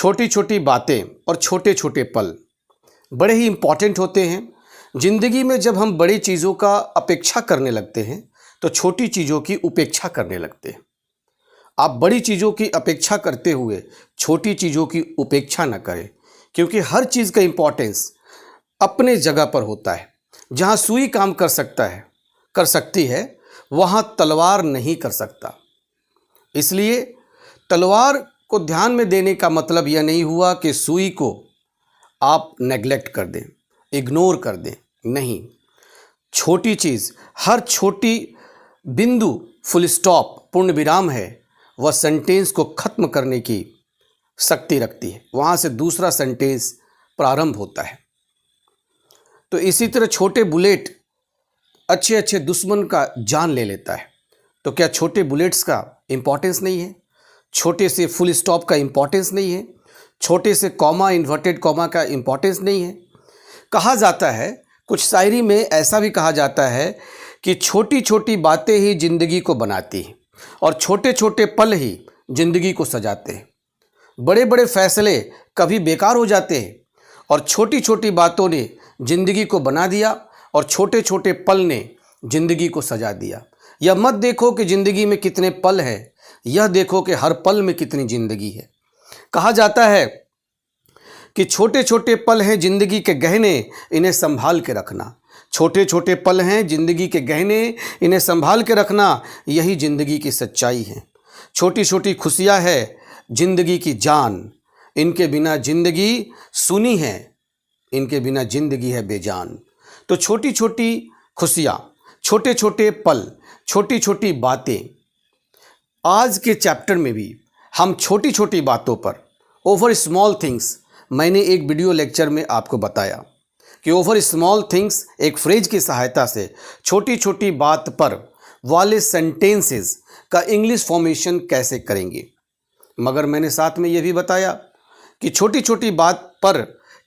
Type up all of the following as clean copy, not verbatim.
छोटी छोटी बातें और छोटे छोटे पल बड़े ही इम्पॉर्टेंट होते हैं। ज़िंदगी में जब हम बड़ी चीज़ों का अपेक्षा करने लगते हैं तो छोटी चीज़ों की उपेक्षा करने लगते हैं। आप बड़ी चीज़ों की अपेक्षा करते हुए छोटी चीज़ों की उपेक्षा न करें, क्योंकि हर चीज़ का इम्पोर्टेंस अपने जगह पर होता है। जहाँ सुई काम कर सकती है वहाँ तलवार नहीं कर सकता। इसलिए तलवार को ध्यान में देने का मतलब यह नहीं हुआ कि सुई को आप नेगलेक्ट कर दें, इग्नोर कर दें। नहीं, छोटी चीज़, हर छोटी बिंदु, फुल स्टॉप, पूर्ण विराम है, वह सेंटेंस को ख़त्म करने की शक्ति रखती है। वहाँ से दूसरा सेंटेंस प्रारंभ होता है। तो इसी तरह छोटे बुलेट अच्छे अच्छे दुश्मन का जान ले लेता है। तो क्या छोटे बुलेट्स का इम्पोर्टेंस नहीं है? छोटे से फुल स्टॉप का इम्पोर्टेंस नहीं है? छोटे से कॉमा, इन्वर्टेड कॉमा का इम्पोर्टेंस नहीं है? कहा जाता है, कुछ शायरी में ऐसा भी कहा जाता है कि छोटी छोटी बातें ही ज़िंदगी को बनाती हैं और छोटे छोटे पल ही ज़िंदगी को सजाते हैं। बड़े बड़े फैसले कभी बेकार हो जाते हैं और छोटी छोटी बातों ने ज़िंदगी को बना दिया और छोटे छोटे पल ने ज़िंदगी को सजा दिया। यह मत देखो कि ज़िंदगी में कितने पल हैं, यह देखो कि हर पल में कितनी ज़िंदगी है। कहा जाता है कि छोटे छोटे पल हैं ज़िंदगी के गहने, इन्हें संभाल के रखना। छोटे छोटे पल हैं ज़िंदगी के गहने, इन्हें संभाल के रखना, यही ज़िंदगी की सच्चाई है। छोटी छोटी खुशियाँ है ज़िंदगी की जान, इनके बिना ज़िंदगी सुनी है, इनके बिना ज़िंदगी है बेजान। तो छोटी छोटी खुशियाँ, छोटे छोटे पल, छोटी छोटी बातें, आज के चैप्टर में भी हम छोटी छोटी बातों पर, ओवर स्मॉल थिंग्स, मैंने एक वीडियो लेक्चर में आपको बताया कि ओवर स्मॉल थिंग्स एक फ्रेज की सहायता से छोटी छोटी बात पर वाले सेंटेंसेस का इंग्लिश फॉर्मेशन कैसे करेंगे। मगर मैंने साथ में यह भी बताया कि छोटी छोटी बात पर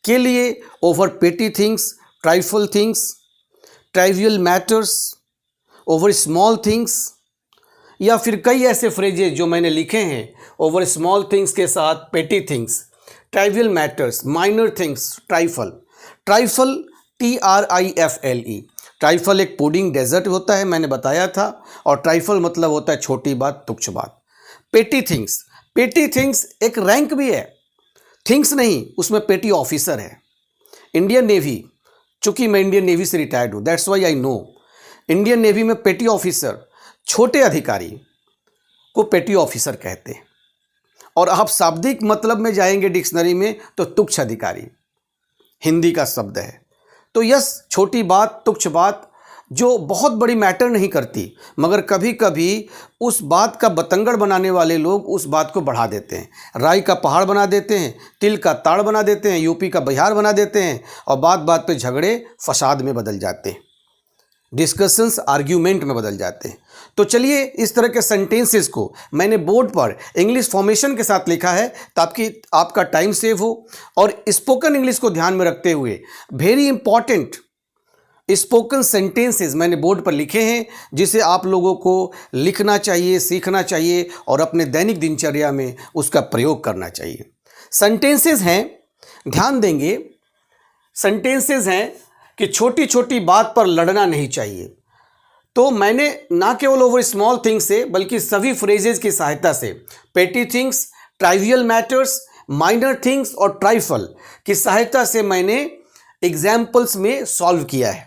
के लिए over petty things, trifle things, trivial matters, over small things, या फिर कई ऐसे फ्रेजेज जो मैंने लिखे हैं ओवर स्मॉल थिंग्स के साथ petty things, trivial matters, minor things, trifle. Trifle TRIFLE, trifle एक पुडिंग डेजर्ट होता है, मैंने बताया था, और ट्राइफल मतलब होता है छोटी बात, तुच्छ बात। पेटी थिंग्स, पेटी थिंग्स एक रैंक भी है, थिंग्स नहीं, उसमें पेटी ऑफिसर है। इंडियन नेवी, चूँकि मैं इंडियन नेवी से रिटायर्ड हूँ, that's why I know, Indian navy में पेटी ऑफिसर, छोटे अधिकारी को पेटी ऑफिसर कहते हैं। और आप शाब्दिक मतलब में जाएंगे डिक्शनरी में तो तुच्छ अधिकारी हिंदी का शब्द है। तो यस, छोटी बात, तुच्छ बात जो बहुत बड़ी मैटर नहीं करती, मगर कभी कभी उस बात का बतंगड़ बनाने वाले लोग उस बात को बढ़ा देते हैं। राई का पहाड़ बना देते हैं, तिल का ताड़ बना देते हैं, यूपी का बिहार बना देते हैं, और बात बात पे झगड़े फसाद में बदल जाते हैं, डिस्कशंस आर्ग्यूमेंट में बदल जाते हैं। तो चलिए, इस तरह के सेंटेंसेस को मैंने बोर्ड पर इंग्लिश फॉर्मेशन के साथ लिखा है ताकि आपका टाइम सेव हो, और स्पोकन इंग्लिश को ध्यान में रखते हुए वेरी इंपॉर्टेंट स्पोकन सेंटेंसेस मैंने बोर्ड पर लिखे हैं, जिसे आप लोगों को लिखना चाहिए, सीखना चाहिए और अपने दैनिक दिनचर्या में उसका प्रयोग करना चाहिए। सेंटेंसेस हैं, ध्यान देंगे, सेंटेंसेस हैं कि छोटी छोटी बात पर लड़ना नहीं चाहिए। तो मैंने ना केवल ओवर स्मॉल थिंग्स से बल्कि सभी फ्रेजेज की सहायता से petty things, trivial matters, minor things और ट्राइफल की सहायता से मैंने एग्जाम्पल्स में सॉल्व किया है।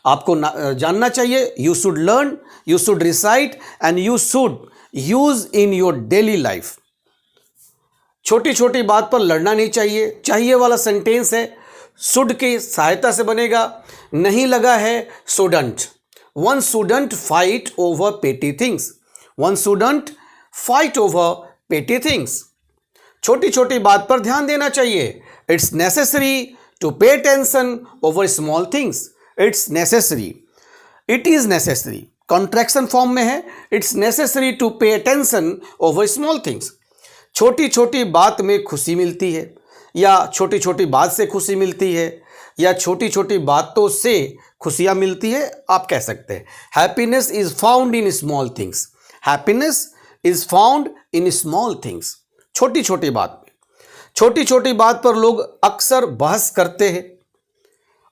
आपको जानना चाहिए, you should learn, you should recite and you should use in your daily life. छोटी छोटी बात पर लड़ना नहीं चाहिए, चाहिए वाला सेंटेंस है शुड की सहायता से बनेगा, नहीं लगा है shouldn't. One shouldn't fight over petty things, one shouldn't fight over petty things. छोटी छोटी बात पर ध्यान देना चाहिए, it's necessary to pay attention over small things, it's necessary, it is necessary, contraction form में है, it's necessary to pay attention over small things. छोटी छोटी बात में खुशी मिलती है, या छोटी छोटी बात से खुशी मिलती है, या छोटी छोटी बातों से खुशियाँ मिलती है, आप कह सकते हैं। Happiness is found in small things, happiness is found in small things. छोटी छोटी बात में, छोटी छोटी बात पर लोग अक्सर बहस करते हैं,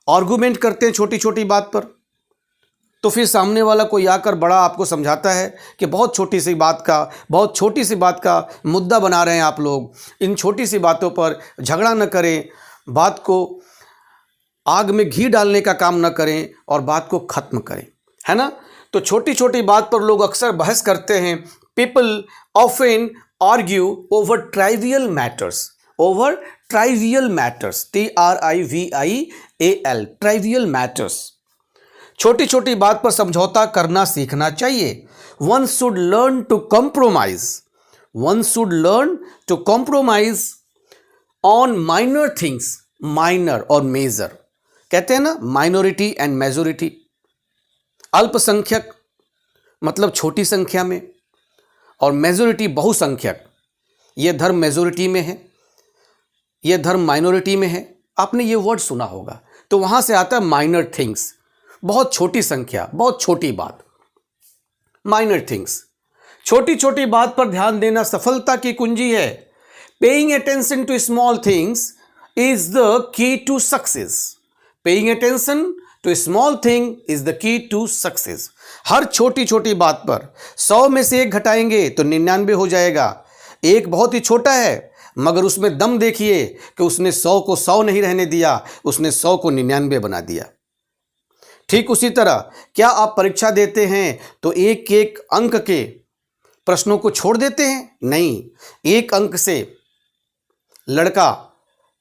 आर्गुमेंट करते हैं छोटी छोटी बात पर। तो फिर सामने वाला कोई आकर बड़ा आपको समझाता है कि बहुत छोटी सी बात का मुद्दा बना रहे हैं आप लोग, इन छोटी सी बातों पर झगड़ा न करें, बात को आग में घी डालने का काम न करें और बात को ख़त्म करें, है ना। तो छोटी छोटी बात पर लोग अक्सर बहस करते हैं। People often argue over trivial matters, TRIVIAL, trivial matters. छोटी छोटी बात पर समझौता करना सीखना चाहिए। One should learn to compromise on minor things, minor और मेजर, कहते हैं ना माइनॉरिटी एंड मेजोरिटी। अल्पसंख्यक मतलब छोटी संख्या में, और मेजोरिटी बहुसंख्यक, यह धर्म मेजोरिटी में है, यह धर्म माइनॉरिटी में है। आपने ये वर्ड सुना होगा। तो वहां से आता है माइनर थिंग्स, बहुत छोटी संख्या, बहुत छोटी बात, माइनर थिंग्स। छोटी छोटी बात पर ध्यान देना सफलता की कुंजी है। Paying attention to small things is the key to success. Paying attention to small thing is the key to success. हर छोटी छोटी बात पर 100 में से 1 घटाएंगे तो 99 हो जाएगा। एक बहुत ही छोटा है, मगर उसमें दम देखिए कि उसने 100 को 100 नहीं रहने दिया, उसने 100 को 99 बना दिया। ठीक उसी तरह क्या आप परीक्षा देते हैं तो एक एक अंक के प्रश्नों को छोड़ देते हैं? नहीं, एक अंक से लड़का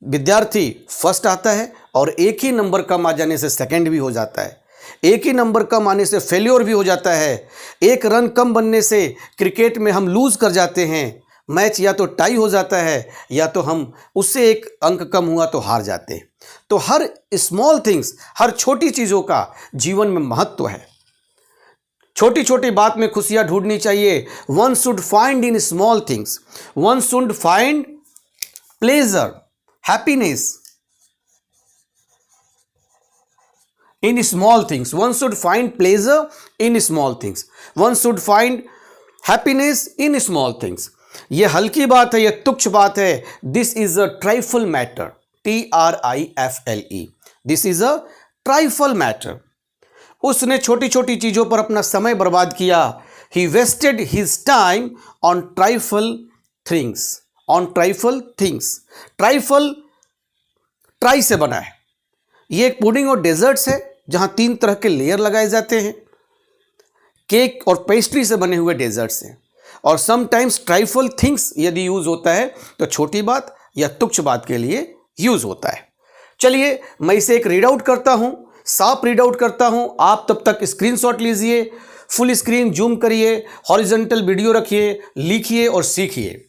विद्यार्थी फर्स्ट आता है और एक ही नंबर कम आ जाने से सेकंड भी हो जाता है, एक ही नंबर कम आने से फेल्योर भी हो जाता है, एक रन कम बनने से क्रिकेट में हम लूज कर जाते हैं, मैच या तो टाई हो जाता है या तो हम उससे एक अंक कम हुआ तो हार जाते हैं। तो हर स्मॉल थिंग्स, हर छोटी चीज़ों का जीवन में महत्व है। छोटी छोटी बात में खुशियां ढूंढनी चाहिए। One should find in small things, one should find pleasure, happiness in small things. One should find pleasure in small things. One should find happiness in small things. ये हल्की बात है, ये तुच्छ बात है। This is a trifle matter. TRIFLE. This is a trifle matter. उसने छोटी छोटी चीजों पर अपना समय बर्बाद किया। He wasted his time on trifle things. On trifle things. Trifle try से बना है। ये एक पुडिंग और डेजर्ट्स है जहां 3 तरह के लेयर लगाए जाते हैं। केक और पेस्ट्री से बने हुए डेजर्ट्स हैं। और समटाइम्स ट्राइफल थिंग्स यदि यूज होता है तो छोटी बात या तुच्छ बात के लिए यूज होता है। चलिए मैं इसे एक रीड आउट करता हूं, साफ रीड आउट करता हूं। आप तब तक स्क्रीनशॉट लीजिए, फुल स्क्रीन जूम करिए, हॉरिजॉन्टल वीडियो रखिए, लिखिए और सीखिए।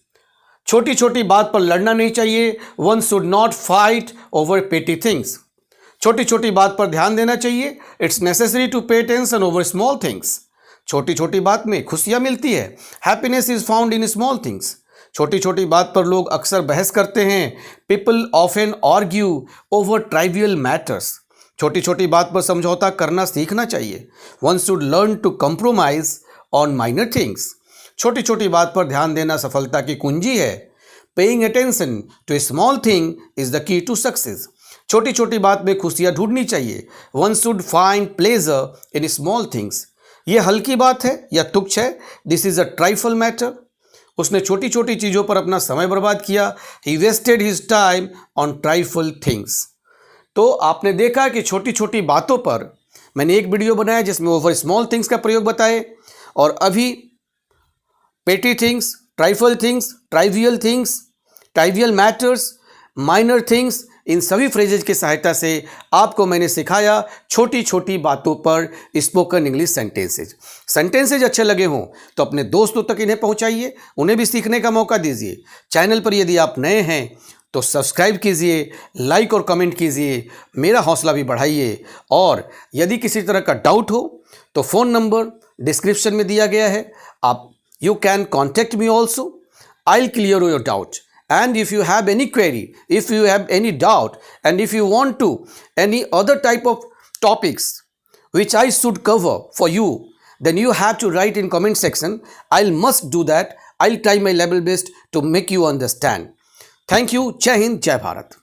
छोटी छोटी बात पर लड़ना नहीं चाहिए। One should not fight over petty things. छोटी छोटी बात पर ध्यान देना चाहिए। It's necessary to pay attention over small things. छोटी छोटी बात में खुशियां मिलती है। Happiness is found in small things. छोटी छोटी बात पर लोग अक्सर बहस करते हैं। People often argue over trivial matters. छोटी छोटी बात पर समझौता करना सीखना चाहिए। One should learn to compromise on minor things. छोटी छोटी बात पर ध्यान देना सफलता की कुंजी है। Paying attention to small thing is the key to success. छोटी छोटी बात में खुशियां ढूंढनी चाहिए। One should find pleasure in small things. यह हल्की बात है या तुच्छ है। This is a trifle matter. उसने छोटी छोटी चीज़ों पर अपना समय बर्बाद किया। He wasted his time on trifle things. तो आपने देखा कि छोटी छोटी बातों पर मैंने एक वीडियो बनाया जिसमें ओवर स्मॉल थिंग्स का प्रयोग बताए, और अभी petty things, trifle things, trivial things, trivial matters, minor things, इन सभी फ्रेजेज की सहायता से आपको मैंने सिखाया छोटी छोटी बातों पर स्पोकन इंग्लिश सेंटेंसेज अच्छे लगे हों तो अपने दोस्तों तक इन्हें पहुंचाइए, उन्हें भी सीखने का मौका दीजिए। चैनल पर यदि आप नए हैं तो सब्सक्राइब कीजिए, लाइक और कमेंट कीजिए, मेरा हौसला भी बढ़ाइए। और यदि किसी तरह का डाउट हो तो फ़ोन नंबर डिस्क्रिप्शन में दिया गया है। आप you can contact me also. I will clear your doubt. And if you have any query, if you have any doubt, and if you want to any other type of topics which I should cover for you, then you have to write in comment section. I'll must do that. I'll try my level best to make you understand. Thank you. जय हिंद, जय भारत।